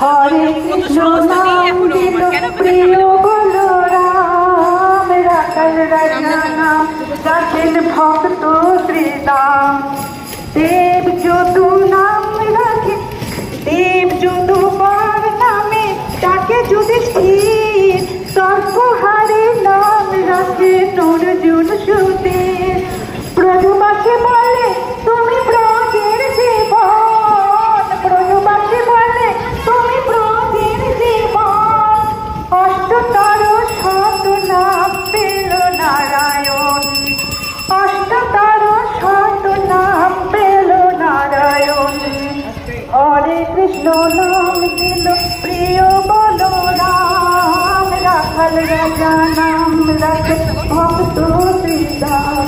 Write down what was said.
হরে কৃষ্ণ নাম দিল প্রিয় বলরাম, রাখাল রাজা নাম রাখেন ভক্ত শ্রীরাম। দেব যদু নাম রাখে, দেব যদু বার নামে তাকে যুধিষ্ঠির, সর্বহারে নাম রাখে অর্জুন সুধীর। ব্রজবাসী বলে তুমি ব্রজের জীবন, ব্রজবাসী বলে তুমি ব্রজের জীবন। অষ্টতর শত নাম পেল নারায়ণ, অষ্টতর শত নাম পেল নারায়ণ। হরে কৃষ্ণ নাম দিল প্রিয় বলরাম, রাখাল রাজা নাম রাখে ভক্ত শ্রীরাম।